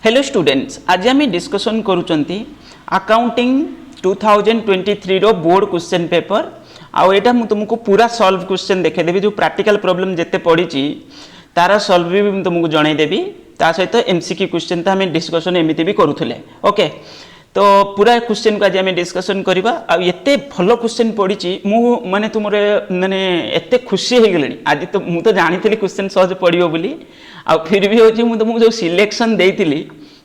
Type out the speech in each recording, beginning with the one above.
Hello students, आज आम discussion करुँच accounting 2023 रो board question paper आउ एटा मु तुमको पूरा सॉल्व क्वेश्चन देखेदेवी जो प्रैक्टिकल प्रॉब्लम जिते पड़ी तार सॉल्व भी तुमको जनईदेवी ता सहित एमसीक्यू क्वेश्चन तो आम डिस्कसन एमती भी करूले। ओके, तो पूरा क्वेश्चन को आज आम डिस्कसन करवा आते भल क्वेश्चन पड़ी मु माने तुम माने एत खुशी हो गली आज तो मुझे जानी क्वेश्चन सहज पड़ो बोली आ फिर भी हूँ मुझे तुमको जो सिलेक्शन देती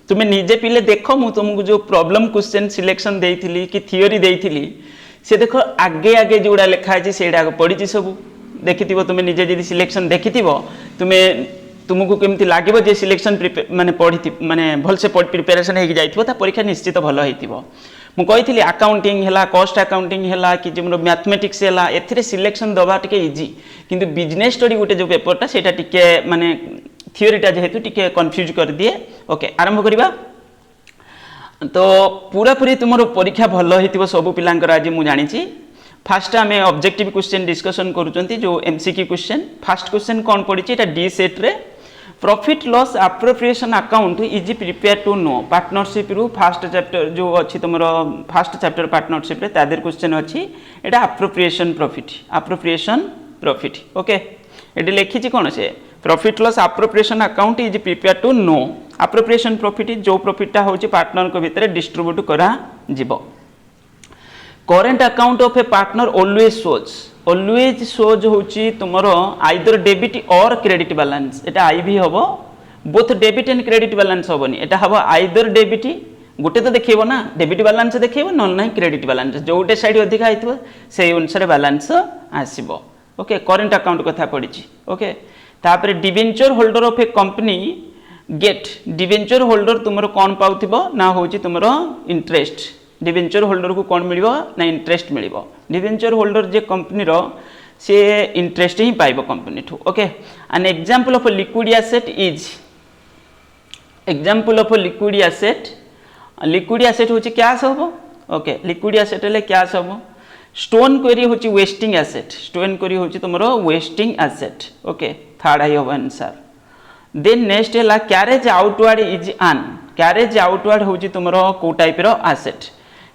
तुम्हें निजे पिले देख मु तुमको जो प्रॉब्लम क्वेश्चन सिलेक्शन देती कि थियोरी देती से देख आगे आगे जोड़ा लिखाई से पड़ी सब देखि तुम्हें निजे जब सिलेक्शन देखि तुम्हें तुमको केमती लगे जे सिलेक्शन माने पढ़ी माने भलसे प्रिपेरेसन हो जाइए परीक्षा निश्चित भल हो। मुझे अकाउंटिंग है कॉस्ट अकाउंटिंग है कि जो मैथमेटिक्स है ए सिलेक्शन दबा टे इजी किंतु बिजनेस स्टडी गोटे जो पेपरटा से टिके माने थियोरीटा जेहेतु टिके कन्फ्यूज कर दिए। ओके, आरंभ करवा। तो पूरा पूरी तुम परीक्षा भल हो सब पिलांकर आज मुझे जानी। फास्ट आम ऑब्जेक्टिव क्वेश्चन डिस्कसन करूँ जो एमसीक्यू क्वेश्चन। फास्ट क्वेश्चन कौन पड़ी डी सेट रे profit loss appropriation account is prepare to know partnership रु फास्ट चैप्टर जो अच्छी तुम फास्ट चैप्टर पार्टनरशिप रे तादेर क्वेश्चन अच्छी एटा एप्रोप्रिएशन प्रॉफिट। ओके, ये लिखी कौन से profit loss appropriation account is prepare to know appropriation profit जो प्रॉफिटा होची पार्टनर को भितर डिस्ट्रीब्यूट करा जिवो। Current account of a partner always shows होची तुमरो either debit or credit balance एटा आई भी हबो both debit and credit balance हबनी एटा हबो आइदर डेबिट गोटे तो देखिबो ना डेबिट बैलेंस देखिबो न नहीं क्रेडिट बैलेंस जोटे साइड अधिक आइथबो से अनुसार बैलेंस आसीबो। ओके, करेंट अकाउंट कथा पड़ी। ओके, तापर debenture holder of a company get debenture holder तुमरो कौन पाउथिबो ना होची तुमरो इंटरेस्ट डिवेंचर होल्डर को कौन मिल ना इंटरेस्ट मिल डिवेंचर होल्डर जे कंपनी रो से इंटरेस्ट ही पाइबो कंपनी ठू। Okay, an example of liquid asset is example of liquid asset होची कैश हबो। ओके, लिक्विड एसेट ले कैश हबो। स्टोन क्वेरी होची वेस्टिंग एसेट स्टोन क्वेरी होची तुमरो वेस्टिंग एसेट। ओके, थर्ड आई हबो answer. Then next है carriage outward is an carriage outward होची तुमरो को टाइप रो asset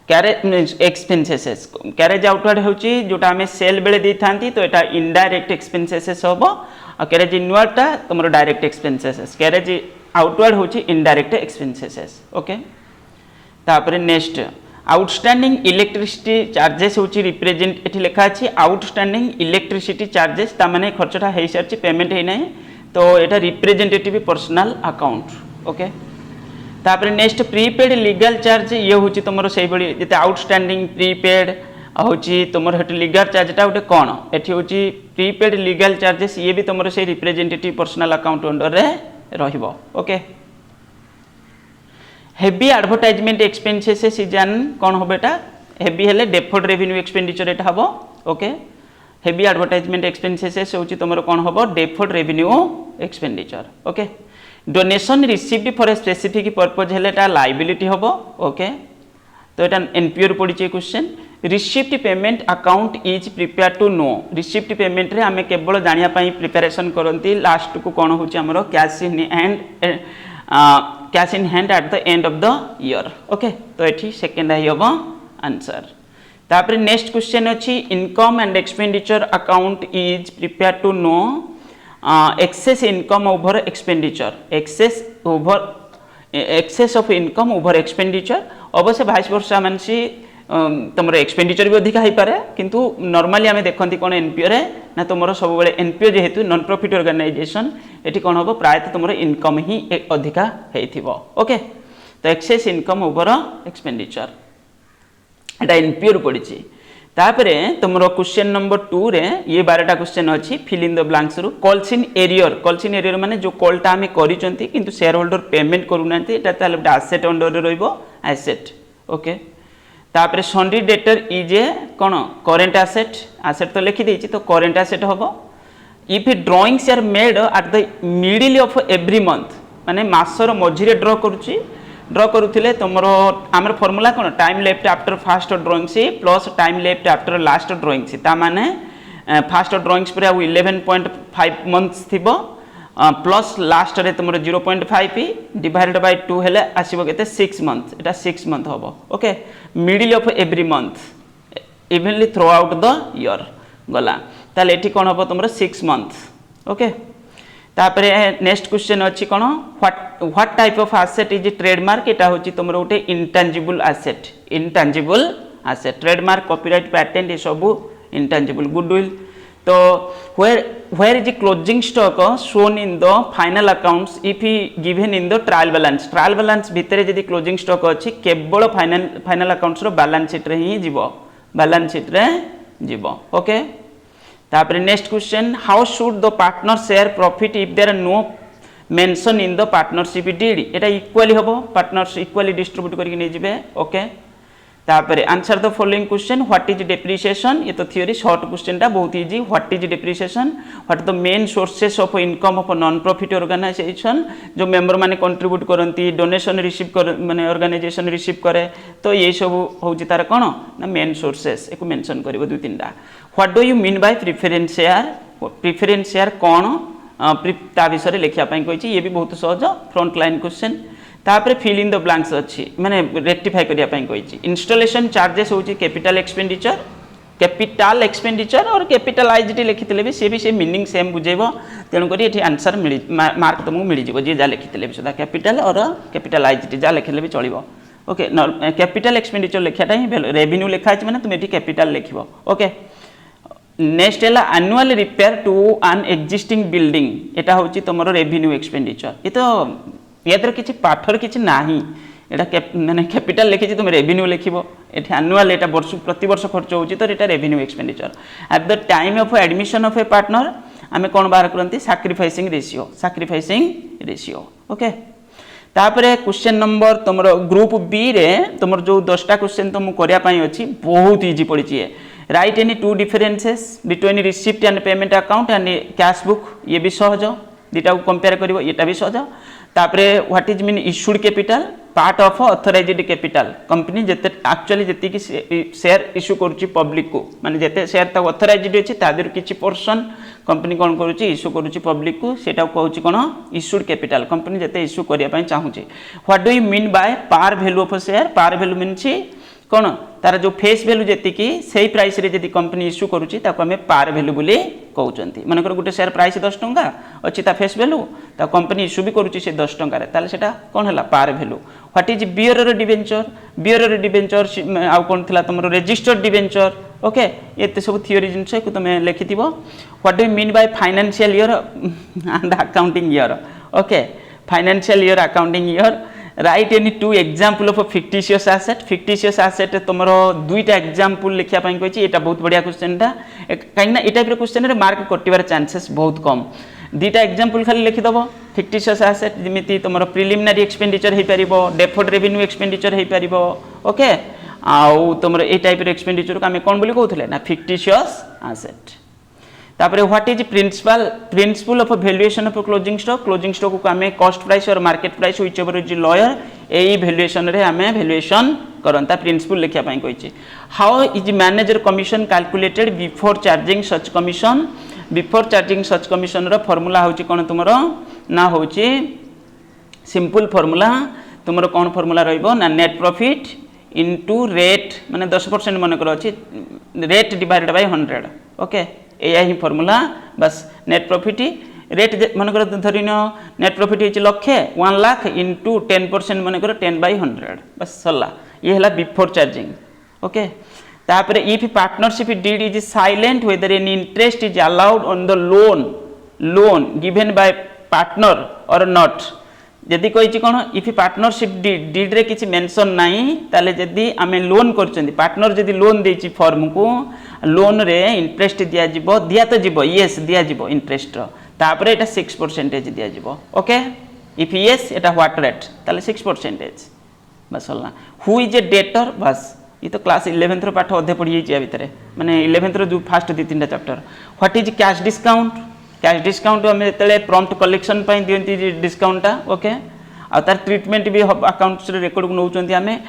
carriage expenses carriage outward होची जोटा हमें सेल बेले दी थांती तो एटा इनडायरेक्ट एक्सपेंसेस होबो और कैरेज इनवर्ड ता तुमरो डायरेक्ट एक्सपेंसेस कैरेज आउटवर्ड होची इनडायरेक्ट एक्सपेंसेस। ओके, तापर नेक्स्ट आउटस्टैंडिंग इलेक्ट्रिसिटी चार्जेस होची रिप्रेजेंट एठी लिखा अछि आउटस्टैंडिंग इलेक्ट्रिसिटी चार्जेस ता माने खर्चटा हेई सारची पेमेंट हेई नै तो एटा रिप्रेजेंटेटिव पर्सनल अकाउंट। ओके, तापर नेक्स्ट प्रीपेड लीगल चार्ज ये हूँ तुम से जिते आउटस्टैंडिंग प्रीपेड हूँ तुम लीगल चार्जटा गोटे कौन एटी हूँ प्रीपेड लीगल चार्जेस ये भी तुम से रिप्रेजेंटेटिव पर्सनल अकाउंट अंडर रे रहिबो। Okay, heavy advertisement expenses is an कौन हम एटा हेवी हेले डेफर्ड रेवेन्यू एक्सपेंडिचर एटा हबो। ओके, हेवी एडवर्टाइजमेंट एक्सपेंसेस होची तुमरो कौन हबो deferred revenue expenditure. Okay, donation received for a specific purpose हेले एटा लायबिलिटी हबो। ओके, तो एटा एनपीओ पड़ी क्वेश्चन। Received payment account is prepare to know received payment रे हमें केवल जानिया पई प्रिपरेशन करंती लास्ट को कौन होची हमरो cash in hand at the end of the year. Okay, तो एठी सेकंड आई हबो आंसर। तापर नेक्स्ट क्वेश्चन अछि income and expenditure account is prepare to know excess income over expenditure excess of income over expenditure अवश्य भाइस वर्षा मानसी तुम एक्सपेंडिचर भी अधिक हो पारे किंतु नॉर्मली आम देखती कौन एनपीओ रे ना तुम सब एनपीओ जेहेतु नॉन प्रॉफिट ऑर्गेनाइजेशन ये कौन हम प्रायतः तुम इनकम ही अधिका हो। ओके, तो एक्सेस इनकम ओवर एक्सपेंडिचर एटा एनपीओ पड़ी। तापरे तुमरो क्वेश्चन नंबर 2 रे ये 12टा क्वेश्चन अच्छी फिल इन द ब्लैंक्स रु कॉल्स इन एरियर माने जो कॉलटा आमे करिसंती किंतु शेयर होल्डर पेमेंट करूनांती एटा ताले एसेट अंडर रे रहइबो एसेट। ओके, तापरे सन्ड्री डेटर इज ए कोन करेंट एसेट तो लिखि देछि तो करेंट एसेट हबो। If drawings are made at the middle of every month माने मासर मझिरे ड्र करुले तुम आमर फॉर्मूला कौन time left after first drawing C plus time left after last drawing C ता माने फास्ट ड्रॉइंग्स पर 11.5 मंथ्स थिबो प्लस लास्ट रे तुम 0.5 डिवाइडेड बाय 2 हेले आसीबो केते 6 मंथ एटा 6 मंथ हबो okay middle of every month evenly throughout the year गला ताले एठी कोन हबो तुमरो 6 मंथ ओके तापरे नेक्स्ट क्वेश्चन अछि कोन what type of asset is trademark एटा होची तुमरो उटे intangible asset trademark copyright patent ये सब इंटेंजिबल गुडविल तो where is the closing stock shown in the final accounts if given in the trial balance भितर जदी closing stock अछि केवल final accounts रो balance sheet रे ही जीवो ओके तापर next question how should the partner share profit if there are no mention in the partnership deed एटा equally हबो partners equally distribute करके नै जिवे ओके तापर answer the following question what is depreciation ये तो थ्योरी शॉर्ट क्वेश्चन टा बहुत easy what is depreciation what the main sources of income of non profit organisation जो मेंबर माने कंट्रीब्यूट करंती डोनेशन रिसीव कर माने ऑर्गेनाइजेशन रिसीव करे तो ये सब होउची तार कोन ना मेन सोर्सेस एको मेंशन करबो दु तीनटा what do you mean by preference share कोन ता विषय लिखिया पई कहिची ये भी बहुत सहज फ्रंट लाइन क्वेश्चन तापर फिल इन द ब्लैंक्स अच्छी माने रेक्टिफाई करिया पई कहिची इंस्टॉलेशन चार्जेस होची कैपिटल एक्सपेंडिचर और कैपिटलाइज्ड लिखितले भी से मीनिंग सेम बुझेबो तेनु करी एठी आंसर मिली मार्क तुमको मिली जिवो जे जा लिखितले भी सदा कैपिटल और कैपिटलाइज्ड जा लिखले भी चलिबो ओके कैपिटल एक्सपेंडिचर लिखियाटा ही रेवेन्यू लिखा अछि माने तुम एठी कैपिटल लिखिबो ओके नेक्स्ट है annual repair to an existing building एटा होची तमरो रेवेन्यू एक्सपेंडिचर ये तो यादर किछि पाठर किछि नाही एटा माने कैपिटल लिखि तुम रेवेन्यू लिखिबो एठी एनुअल एटा वर्ष प्रति वर्ष खर्च होची तो एटा revenue expenditure at the time of admission of a partner आमे कोन बार करंती सैक्रिफाइसिंग रेशियो ओके तापरे क्वेश्चन नंबर तुमरो ग्रुप बी रे तुमर जो 10टा क्वेश्चन तुम करिया पई अछि बहुत इजी पड़ी छी right any to differences between receipt and payment account and cash book ये भी सहज दीटा को कंपेयर करिवो एटा भी सहज तापरे what is mean issued capital part of authorised capital company जते एक्चुअली जति की शेयर इश्यू करूची पब्लिक को माने जते शेयर ता ऑथराइज्ड अछि तादर किछि पोर्शन कंपनी कोन करूची इश्यू करूची पब्लिक को सेटा कहूची कोन इश्यूड कैपिटल कंपनी जते इश्यू करिया पई चाहूची what do you mean by par value of share par value means कौन तार जो फेस वैल्यू जेति की सेही प्राइस रे जति कंपनी इश्यू करूची ताको हमें पार वैल्यू बोली कहउचंती माने कर गुटे शेयर प्राइस 10 टंका अछि ता फेस वैल्यू ता कंपनी इश्यू भी करूची से 10 टंका रे ताले सेटा कोन हला par value what is bearer debenture आ कोन थिला तमरो रजिस्टर्ड डिबेंचर ओके एते सब थ्योरी जिंस को तमे लिखिथिबो what do you mean by financial year and accounting year okay financial year accounting year write any two example of fictitious asset तुमरो दुईटा एग्जांपल लिखिया पई कहिची एटा बहुत बढ़िया क्वेश्चन ता काइन ना ए टाइप रे क्वेश्चन रे मार्क कटिबार चांसेस बहुत कम दुईटा एग्जांपल खाली लिखि दबो फिक्टिशियस एसेट जेमिति तुमरो प्रिलिमिनरी एक्सपेंडिचर हे परिबो डेफर्ड रेवेन्यू एक्सपेंडिचर हे परिबो ओके आउ तुमरो ए टाइप रे एक्सपेंडिचर को हमें कोन बोली कहउथले ना फिक्टिशियस एसेट तापरे what is principle of valuation of closing stock को हमें cost price or market price whichever is lower एई वैल्यूएशन रे हमें वैल्यूएशन करंता प्रिंसिपल लिखिया पई कहिची how is manager commission calculated before charging such commission रो फार्मूला होची कोन तुमरो ना होची सिंपल फार्मूला तुमरो कोन फार्मूला रहइबो ना नेट प्रॉफिट इनटू रेट माने 10% मन कर अछि रेट डिवाइडेड बाय 100 ओके एया ही फार्मूला बस नेट प्रॉफिट रेट मन कर धरिनो नेट प्रॉफिट हिच लक्ष्य 1 लाख इनटू 10% मन कर 10/100 बस सल्ला ये हला बिफोर चार्जिंग ओके तापरे if partnership deed is silent whether any interest is allowed on the loan given by partner और नॉट जदि कहिछि कोन इफ पार्टनरशिप डीड रे किछि मेंशन नाही ताले जदि आमे लोन करचंदी पार्टनर जदि लोन देछि फर्म को लोन रे इंटरेस्ट दिया जिवो दिया तो जिवो यस दिया जिवो इंटरेस्ट रो तापरे एटा 6% दिया जिवो okay if yes Etah what rate ताले 6% बस होला हु इज ए डेटर बस ये तो क्लास 11th रो पाठ अधे पढि जाई भितरे माने 11th रो जो फर्स्ट 2-3टा chapter what is cash discount हमें तले प्रॉम्प्ट कलेक्शन पई दियंती डिस्काउंट ओके आ तार ट्रीटमेंट भी अकाउंट्स रे रिकॉर्ड को नउचंती हमें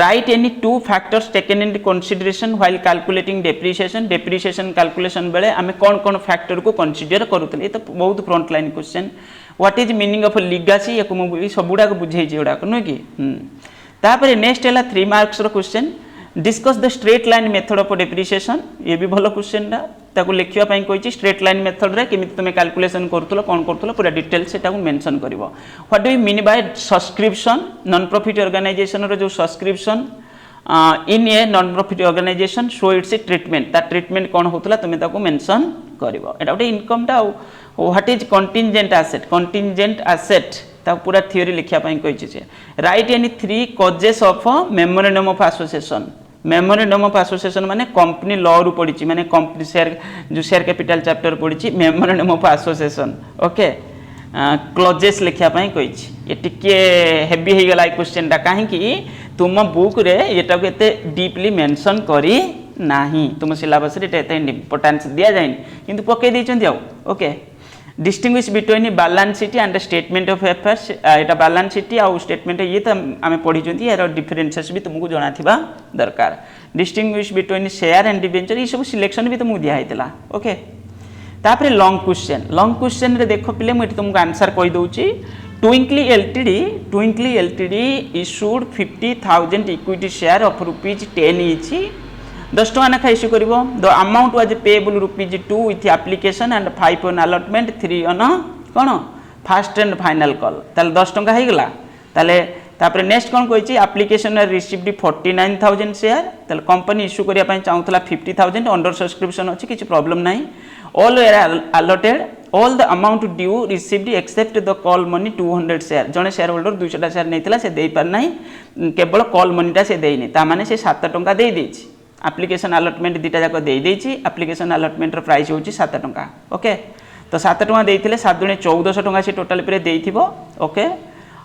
right any two factors taken in consideration while calculating depreciation calculation बेले हमें कौन फैक्टर को कंसीडर करूतले ये तो बहुत front line question what is meaning of legacy या सब गुड़ाक बुझे गुड़ाक नुह कि तापर नेक्स्ट है 3 marks question discuss the straight line method of depreciation ये भी भल क्वेश्चन ताको लिखिया पई कहिछि स्ट्रेट लाइन मेथड रे केमिति तुमे कैलकुलेशन करथुलो कोन करथुलो पूरा डिटेल से ताको मेंशन करिवो what do you mean by subscription non profit organisation रो जो subscription in a non profit organisation show its treatment ता ट्रीटमेंट कोन होतला तुमे ताको मेंशन करिवो एटा ओटे इनकम टा व्हाट इज कंटिजेंट एसेट ता पूरा थ्योरी लिखिया पई कहिछि जे write any 3 clauses of memorandum of association memorandum of association माने कंपनी लॉ रु पड़ी माने कंपनी शेयर जो शेयर कैपिटल चैप्टर पड़ी memorandum of association okay clauses लिखिया पई कहिछि ये टिके हेवी हे गला क्वेश्चन टा काहे कि तुम बुक रे एटा को एते डीपली मेंशन करी नाही तुम सिलेबस रे एते इंपोर्टेंस दिया जायनि किंतु पके दैछन्ती आ okay distinguish between balance sheet and statement of affairs एटा बैलेंस शीट आउ स्टेटमेंट ये तो आम पढ़ी यार डिफरेंसेस भी तुमको जाना दरकार distinguish between share and debenture ये सब सिलेक्शन भी तुमको दिखाई ओके तापर लॉन्ग क्वेश्चन रे देखो पिले मुझे तुमको आंसर कहि दउची Twinkly LTD issued 50,000 equity share of ₹10 each 10 टका लेखा इश्यू करिवो the amount was payable ₹2 with application and 5 on allotment 3 on कोन फर्स्ट एंड फाइनल कॉल ताले 10 टका हे गेला ताले तापर नेक्स्ट कोन कहिछि एप्लिकेशन रिसीव्ड 49,000 शेयर ताले कंपनी इश्यू करिया पय चाहुतला 50,000 अंडर सब्सक्रिप्शन अछि किछि प्रॉब्लम नाही all where allotted all the amount due received accept the call money 200 share जने शेयर होल्डर 200 टा शेयर नैतिला से देई पार नाही केवल कॉल मनीटा से देइनी ता माने से 7 टका देई देछि एप्लिकेशन अलॉटमेंट दीटा जाक दे देछि एप्लिकेशन अलॉटमेंट रो प्राइस होछि 7 टका ओके तो 7 टका देइथिले 7 दुने 1400 टका से टोटल पे देइथिबो ओके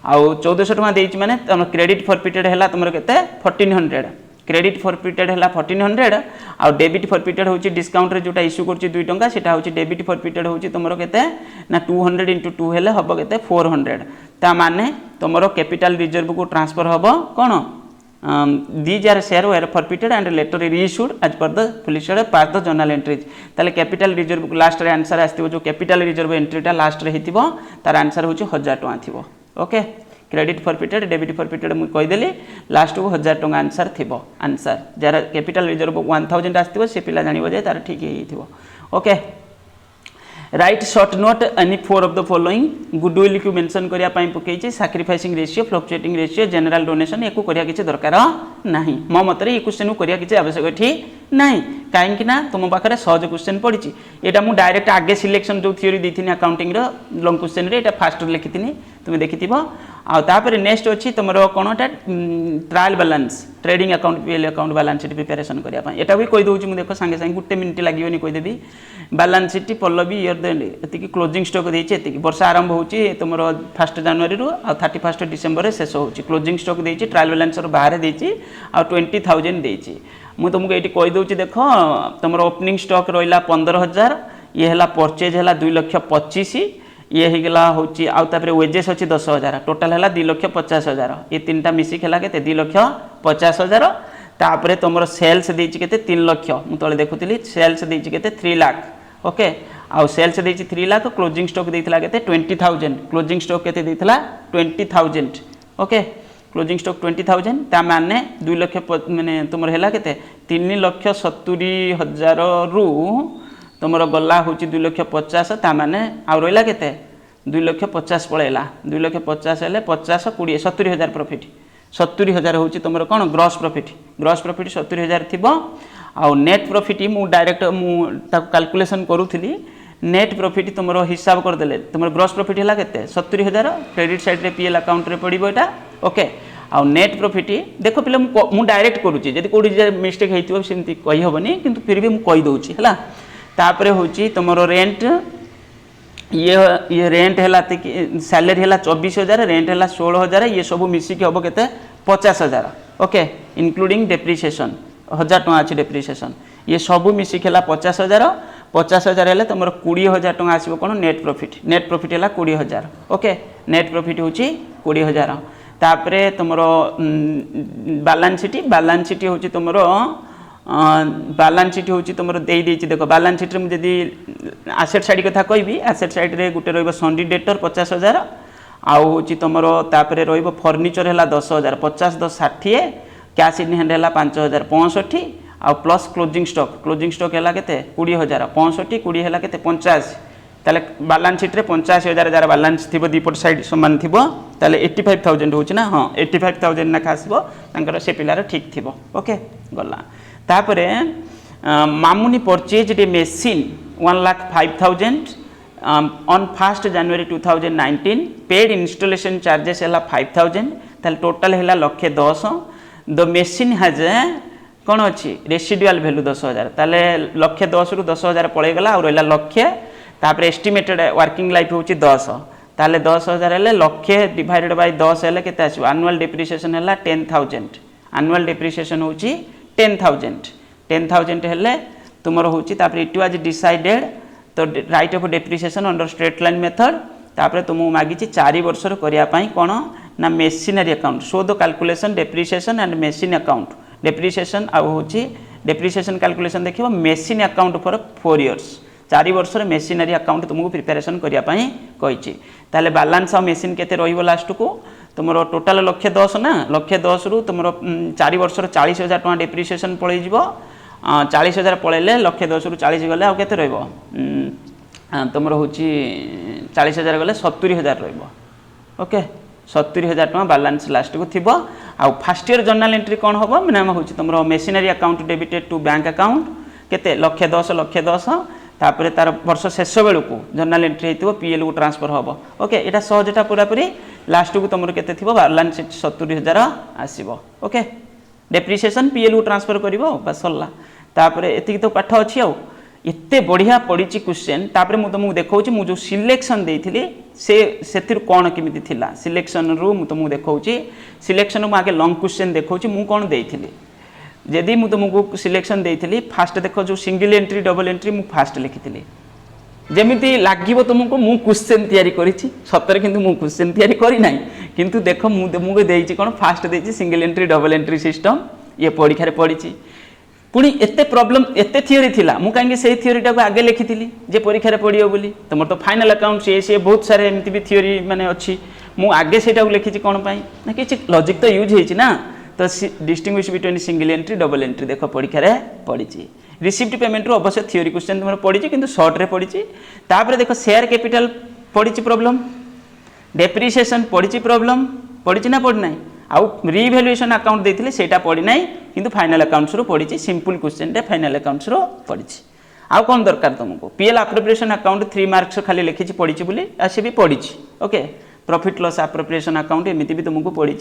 आ 1400 टका देइछि माने तम क्रेडिट फॉरफिटेड हैला तमरो केते 1400 क्रेडिट फॉरफिटेड हैला 1400 आ डेबिट फॉरफिटेड होछि डिस्काउंट रे जोटा इश्यू करछि 2 टका सेटा होछि डेबिट फॉरफिटेड होछि तमरो केते ना 200 * 2 हेले हबो केते 400 ता माने तमरो कैपिटल रिजर्व को ट्रांसफर हबो कोन these are share were forfeited and later reissued as per the police part the journal entries ताले कैपिटल रिजर्व को लास्ट रे आंसर आस्तिबो जो कैपिटल रिजर्व एंट्रीटा लास्ट रे हितिबो तार आंसर होची 1000 टका थिबो okay credit forfeited debit forfeited मु कहि देली लास्ट को 1000 टका आंसर थिबो आंसर जरा कैपिटल रिजर्व 1000 आस्तिबो से पिला जानिबो जे तार ठीक हे थिबो okay write short note any 4 of the following goodwill को मेंशन करिया पई पकेछि sacrificing ratio fluctuating ratio general donation एको करिया किछि दरकार नाही मो मतरे ए क्वेश्चन को करिया किछि आवश्यक एठी नाही काहे कि ना तुम पाखरे सहज क्वेश्चन पडिछि एटा मु डायरेक्ट आगे सिलेक्शन जो थ्योरी दैथिनी अकाउंटिंग रो लॉन्ग क्वेश्चन रे एटा फास्ट लिखिथिनी तुम देखिथिबो आ तापर नेक्स्ट अछि तमरो कोनटा trial balance trading account PL account balance sheet preparation करिया पई एटा भी कहि दउछि मु देखो संगे संगे गुटे मिनिट लागियोनी कहि देबी बैलेंस शीट पल्लवी ईयर एति की क्लोजिंग स्टॉक देछि एति की वर्ष आरंभ होछि तमरो 1 जनवरी रु आ 31 डिसेंबर रे शेष होछि क्लोजिंग स्टॉक देछि ट्रायल बैलेंस रो बाहर देछि आ 20,000 देछि मु तुमको एटी कहि दउछि देखो तमरो ओपनिंग स्टॉक रोइला 15,000 ये हला परचेज हला 2,25,000 ये ही गला होची आ तापर वेजेस होची 10,000 टोटल हला 2,50,000 ये तीनटा मिसी खेला केते 2,50,000 तापर तमरो सेल्स देछि केते 3 लाख मु तळे देखुतिली सेल्स देछि केते 3 लाख ओके आ सेल्स देछि 3 लाख क्लोजिंग स्टॉक देथिला केते 20,000 क्लोजिंग स्टॉक केते देथिला 20,000 ओके क्लोजिंग स्टॉक 20,000 ता माने 2 लाख माने तुमर हैला केते 3,70,000 रु तुमर गला होची 2,50,000 ता माने आ रोइला केते 2,50,000 पळेला 2,50,000 हेले 50 20 70,000 प्रॉफिट 70,000 होची तुमर कोन ग्रॉस प्रॉफिट 70,000 थिबो आ नेट प्रॉफिट मु डायरेक्ट मु ता कैलकुलेशन करूथिली नेट प्रॉफिट तुमरो हिसाब कर देले तुमर ग्रॉस प्रॉफिट हैला केते 70,000 क्रेडिट साइड रे पीएल अकाउंट रे पड़िबो एटा ओके आ नेट प्रॉफिट देखो पिले मु डायरेक्ट करूची जदी कोडी मिस्टेक हेतिबो सेमती कहि होबनी किंतु फिर भी मु कहि दउची हैला तापरे होची तुमरो रेंट ये रेंट हैला सैलरी हैला 24,000 रेंट हैला 16,000 ये सब मिसी के होबो केते 50,000 ओके इंक्लूडिंग डेप्रिसिएशन 1000 टका अछि डेप्रिसिएशन ये सब मिसी खेला 50,000 हेले तुमरो 20,000 टका आसीबो कोन नेट प्रॉफिट हैला 20,000 ओके नेट प्रॉफिट होची 20,000 तापरे तुमरो बैलेंस शीट होची तुमरो बालांस शीट हूँ तुम दे देख बालांस शीट में जदि आसेट साइड कथा कहि आसेट साइड रे गोटे रही सन्डी डेटर 50,000 आउ हूँ तुम तापर फर्निचर है 10,000 50 10 60 कैश इन हैंड है 5,000 65 आउ प्लस क्लोजिंग स्टॉक है के 20,000 65 20 है के 85 ताले बालांस शीट रे 85,000 जार बालांस थी दीपट साइड सामान थी ताले 85,000 होची ना हाँ 85,000 ना आसबो तांकर से पिलार ठीक थी ओके गला तापरे Mamuni purchase a machine 1,05,000 on 1 January 2019 paid installation charges है 5,000 ताले टोटल है 1,10,000 द मेसीन हैज कौन अच्छी रेसिडुआल वैल्यू 10,000 ताले 1,10,000 रु 10,000 पड़े गला और रहा 1,00,000 तापर एस्टिमेटेड वर्किंग लाइफ हूँ 10 ताले 10,000 है 1,00,000 डिवाइडेड बाय 10 है के एनुअल डेप्रिसिएशन है 10,000 एनुअल डेप्रिसिएशन हूँ 10,000 है तुम हूँ it was decided to write off depreciation under straight line method तापर तुमको मागी 4 वर्ष करने कौन ना machinery account show the calculation depreciation and machine account depreciation आ हूँ डेप्रिसिएशन कैलकुलेशन देखिए मेसिन अकाउंट फॉर 4 years 4 वर्ष मेसिनरी अकाउंट तुमको प्रिपेरेसन करने ताले बालांस आ मेसिन केते रहिबो लास्ट को तुम टोटाल 1,10,000 ना 1,10,000 रु तुम 4 वर्ष 40,000 टका डेप्रिसिएशन पड़े 40,000 पड़े 1,10,000 रु 40 गले आउ केते रहइबो तुम हूँ 40,000 गले 70,000 रहिबो ओके 70,000 टका बालांस लास्ट को थी आउ फर्स्ट ईयर जर्नल एंट्री कौन हम मैंने हूँ तुम machinery account debited to bank account केते 1,10,000 तापर तार वर्ष शेष बेलू को जर्नल एंट्री होती पीएल को ट्रांसफर हम ओके यहाँ सहजटा पूरापूरी लास्ट को तुम के बालांस 70,000 आसो ओके डेप्रिसिएशन पीएल को ट्रांसफर कर बस सरला तापर एति तो पाठ अच्छी आउ एते बढ़िया पड़ी क्वेश्चन तापर मुझे तुमको देखा मुझे जो सिलेक्शन देती से कौन केमी थी सिलेक्शन रु तुमको देखा सिलेक्शन आगे लंग क्वेश्चन देखा मुझे कौन देती जदि मुझे तुमको सिलेक्शन देती फास्ट देख जो सिंगल एंट्री डबल एंट्री मुझे फास्ट लिखी जमी लगे तुमको मु क्वेश्चन तैयारी करी सतरे कि मुझे क्वेश्चन तैयारी करना किंतु देख मुझे तुमको देती कौन फास्ट देती single entry double entry system ये परीक्षा पड़ी पुणी एते प्रॉब्लम एते थियोरी थिला मु कहीं से थियोरीटा को आगे लिखी जे परीक्षा पड़ो बोली तुम तो फाइनल अकाउंट सी बहुत सारे एमती भी थियोरी माने अच्छी मु आगे से लिखी कौन ना कि लॉजिक तो यूज होती ना तो distinguish between single entry double entry देख परीक्षा पड़ी रिसीप्ट पेमेंट रू अवश्य थियोरी क्वेश्चन तुम पड़ी किंतु शॉर्ट रे पड़ी तापर देख शेयर कैपिटल पड़ी प्रॉब्लम डेप्रिसिएशन पड़ी प्रॉब्लम पड़ी ना पड़ी ना आउ रिवैल्यूएशन अकाउंट देते सेटा पड़ी ना किंतु फाइनल अकाउंट्स रू पड़ी सिंपल क्वेश्चन रे फाइनल अकाउंट्स रू पड़ी आउ कौन दरकार तुमको पीएल अप्रोप्रिएशन अकाउंट 3 मार्क्स खाली लिखी पड़ी बोली से भी पड़ी okay profit loss appropriation account एमती भी तुमको पड़ी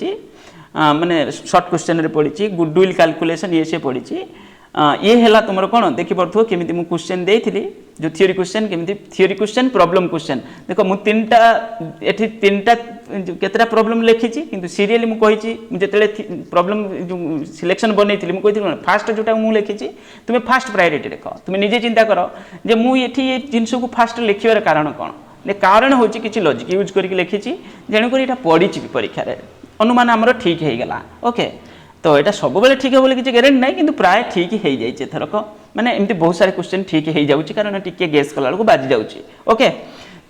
माने शॉर्ट क्वेश्चन रे पड़ी गुडविल कैलकुलेशन ये से पड़ी ये है तुम कौन देखी पड़ो केमी मुझे क्वेश्चन देती जो थियोरी क्वेश्चन केमी थियोरी क्वेश्चन प्रॉब्लम क्वेश्चन देख मुझे 3टा केतटा प्रॉब्लम लिखी किंतु सीरियली मुझे जिते प्रॉब्लम जो सिलेक्शन बनई मुझे फास्ट जोटा मुझे लिखी तुम्हें फास्ट प्रायोरिटी देख तुम्हें निजे चिंता कर जे मुझे ये जिनस को फास्ट लिखार कारण कौन कारण हूँ कि लॉजिक यूज करके लिखी जेणुक यहाँ पड़ी परीक्षा अनुमान आमर ठीक हो गला ओके तो यहाँ सब बेले ठीक है बोले किसी गारंटी ना कि प्राय ठीक हो जाए थरक माने एमती बहुत सारे क्वेश्चन ठीक हो जाऊँगी कारण टी गेस कला बेलू बाजी जाऊँगी ओके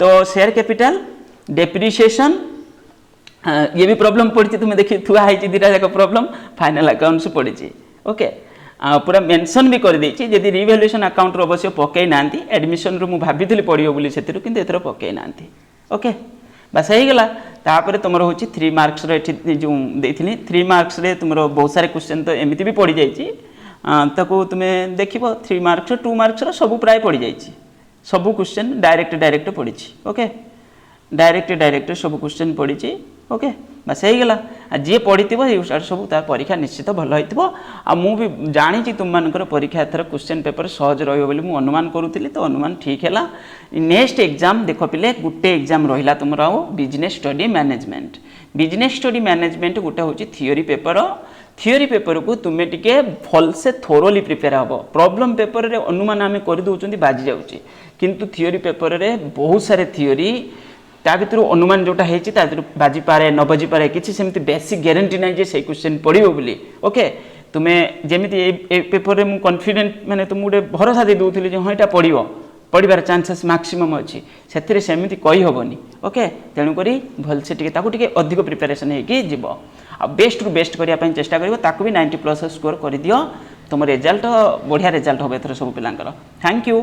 तो शेयर कैपिटल डेप्रिसिएशन ये भी प्रॉब्लम पड़ी तुम्हें देखिए थुआई 2टा जाक प्रॉब्लम फाइनल अकाउंट्स पड़ी ओके पूरा मेंशन भी कर देछि यदि रिवैल्यूएशन अकाउंट रो अवश्य पकई नांती एडमिशन रो मु भाबिथिली पड़ियो बोली सेतिरु किंतु एथरो पकई नांती ओके बस हो गला तापर तुम हूँ 3 मार्क्स जो देती 3 मार्क्स रे तुम बहुत सारे क्वेश्चन तो एमती भी पड़ जाको तुम्हें देख 3 मार्क्स 2 मार्क्स सब प्राय पड़ जाए सब क्वेश्चन डायरेक्ट पड़ी ओके डायरेक्ट सब क्वेश्चन पड़ी ओके बस हो गला जी पढ़ी सब तार परीक्षा निश्चित भल हो भी जानी तुम मानकर परीक्षा एथर क्वेश्चन पेपर सहज रही अनुमान करूली तो अनुमान ठीक है नेक्स्ट एग्जाम देख पिले गोटे एग्जाम रहा तुम आओ बिजनेस स्टडी मैनेजमेंट गोटे हूँ थियोरी पेपर को तुम्हें टिके भल से थोरोली प्रिपेयर हम प्रॉब्लम पेपर रे अनुमान आम कर दौरान बाजी जाऊँगी किंतु थियोरी पेपर रे बहुत सारे थियोरी ता भर अनुमान जोटा है बाजी पारे न बाजी पारे किसी सेमती बेसिक ग्यारंटी ना जे से क्वेश्चन पड़ो बोली ओके तुम्हें जमी पेपर में मुझे कॉन्फिडेंट माने तुम गोटे भरोसा दे दूसरी जो हाँ यहाँ पढ़ो पढ़ार चांसेस मैक्सिमम अच्छी से सेमती कही हेनी ओके तेणुक भलसे टे अधिक प्रिपेरेसन होब आ बेस्ट रु बेस्ट करने चेष्टा कर भी 90+ स्कोर कर दियो तुम रिजल्ट बढ़िया रिजल्ट हम एथर सब पिलांकर थैंक यू।